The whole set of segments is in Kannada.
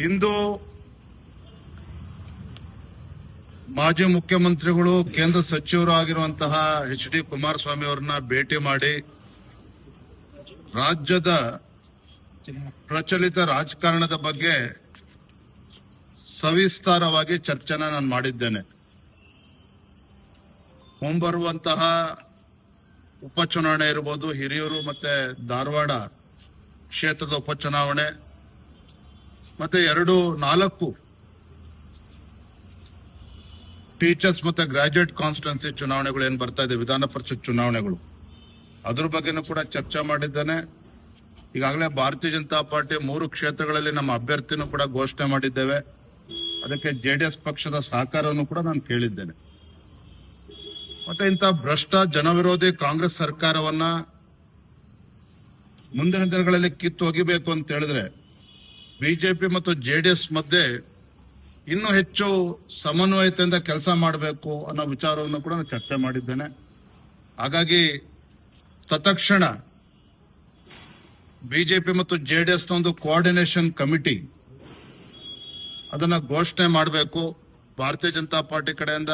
ಇಂದು ಮಾಜಿ ಮುಖ್ಯಮಂತ್ರಿಗಳು ಕೇಂದ್ರ ಸಚಿವರು ಆಗಿರುವಂತಹ ಎಚ್ ಡಿ ಕುಮಾರಸ್ವಾಮಿ ಅವರನ್ನ ಭೇಟಿ ಮಾಡಿ ರಾಜ್ಯದ ಪ್ರಚಲಿತ ರಾಜಕಾರಣದ ಬಗ್ಗೆ ಸವಿಸ್ತಾರವಾಗಿ ಚರ್ಚೆನ ನಾನು ಮಾಡಿದ್ದೇನೆ. ಮುಂಬರುವಂತಹ ಉಪಚುನಾವಣೆ ಇರಬಹುದು, ಹಿರಿಯೂರು ಮತ್ತೆ ಧಾರವಾಡ ಕ್ಷೇತ್ರದ ಉಪಚುನಾವಣೆ, ಮತ್ತೆ 4 ಟೀಚರ್ಸ್ ಮತ್ತೆ ಗ್ರಾಜುಯೇಟ್ ಕಾನ್ಸ್ಟಿಟ್ಯೂನ್ಸಿ ಚುನಾವಣೆಗಳು ಏನ್ ಬರ್ತಾ ಇದೆ, ವಿಧಾನ ಪರಿಷತ್ ಚುನಾವಣೆಗಳು, ಅದ್ರ ಬಗ್ಗೆನೂ ಕೂಡ ಚರ್ಚೆ ಮಾಡಿದ್ದೇನೆ. ಈಗಾಗಲೇ ಭಾರತೀಯ ಜನತಾ ಪಾರ್ಟಿ 3 ಕ್ಷೇತ್ರಗಳಲ್ಲಿ ನಮ್ಮ ಅಭ್ಯರ್ಥಿನೂ ಕೂಡ ಘೋಷಣೆ ಮಾಡಿದ್ದೇವೆ. ಅದಕ್ಕೆ ಜೆಡಿಎಸ್ ಪಕ್ಷದ ಸಹಕಾರವನ್ನು ಕೂಡ ನಾನು ಕೇಳಿದ್ದೇನೆ. ಮತ್ತೆ ಇಂಥ ಭ್ರಷ್ಟ ಜನವಿರೋಧಿ ಕಾಂಗ್ರೆಸ್ ಸರ್ಕಾರವನ್ನ ಮುಂದಿನ ದಿನಗಳಲ್ಲಿ ಕಿತ್ತು ಒಗಿಬೇಕು ಅಂತ ಹೇಳಿದ್ರೆ ಬಿಜೆಪಿ ಮತ್ತು ಜೆಡಿಎಸ್ ಮಧ್ಯೆ ಇನ್ನೂ ಹೆಚ್ಚು ಸಮನ್ವಯತೆಯಿಂದ ಕೆಲಸ ಮಾಡಬೇಕು ಅನ್ನೋ ವಿಚಾರವನ್ನು ಕೂಡ ನಾನು ಚರ್ಚೆ ಮಾಡಿದ್ದೇನೆ. ಹಾಗಾಗಿ ತತ್ಕ್ಷಣ ಬಿಜೆಪಿ ಮತ್ತು ಜೆಡಿಎಸ್ ನ ಒಂದು ಕೋಆರ್ಡಿನೇಷನ್ ಕಮಿಟಿ ಅದನ್ನ ಘೋಷಣೆ ಮಾಡಬೇಕು. ಭಾರತೀಯ ಜನತಾ ಪಾರ್ಟಿ ಕಡೆಯಿಂದ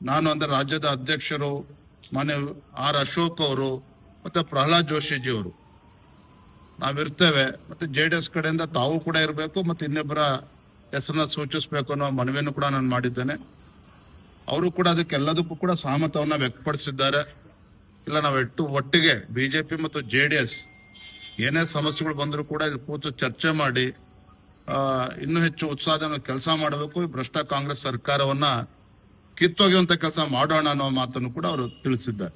ನಾನು ಅಂದ್ರೆ ರಾಜ್ಯದ ಅಧ್ಯಕ್ಷರು ಮಾನ್ಯ ಆರ್ ಅಶೋಕ್ ಅವರು ಮತ್ತೆ ಪ್ರಹ್ಲಾದ್ ಜೋಶಿಜಿ ಅವರು ನಾವಿರ್ತೇವೆ. ಮತ್ತೆ ಜೆಡಿಎಸ್ ಕಡೆಯಿಂದ ತಾವು ಕೂಡ ಇರಬೇಕು, ಮತ್ತೆ ಇನ್ನೊಬ್ಬರ ಹೆಸರನ್ನ ಸೂಚಿಸಬೇಕು ಅನ್ನೋ ಮನವಿಯನ್ನು ಕೂಡ ನಾನು ಮಾಡಿದ್ದೇನೆ. ಅವರು ಕೂಡ ಅದಕ್ಕೆಲ್ಲದಕ್ಕೂ ಕೂಡ ಸಹಮತವನ್ನ ವ್ಯಕ್ತಪಡಿಸಿದ್ದಾರೆ. ಇಲ್ಲ ನಾವು ಒಟ್ಟಿಗೆ ಬಿಜೆಪಿ ಮತ್ತು ಜೆಡಿಎಸ್ ಏನೇ ಸಮಸ್ಯೆಗಳು ಬಂದರೂ ಕೂಡ ಇಲ್ಲಿ ಕೂತು ಚರ್ಚೆ ಮಾಡಿ ಇನ್ನೂ ಹೆಚ್ಚು ಉತ್ಸಾಹದಿಂದ ಕೆಲಸ ಮಾಡಬೇಕು. ಈ ಭ್ರಷ್ಟ ಕಾಂಗ್ರೆಸ್ ಸರ್ಕಾರವನ್ನ ಕಿತ್ತೊಗೆಯುವಂತ ಕೆಲಸ ಮಾಡೋಣ ಅನ್ನೋ ಮಾತನ್ನು ಕೂಡ ಅವರು ತಿಳಿಸಿದ್ದಾರೆ.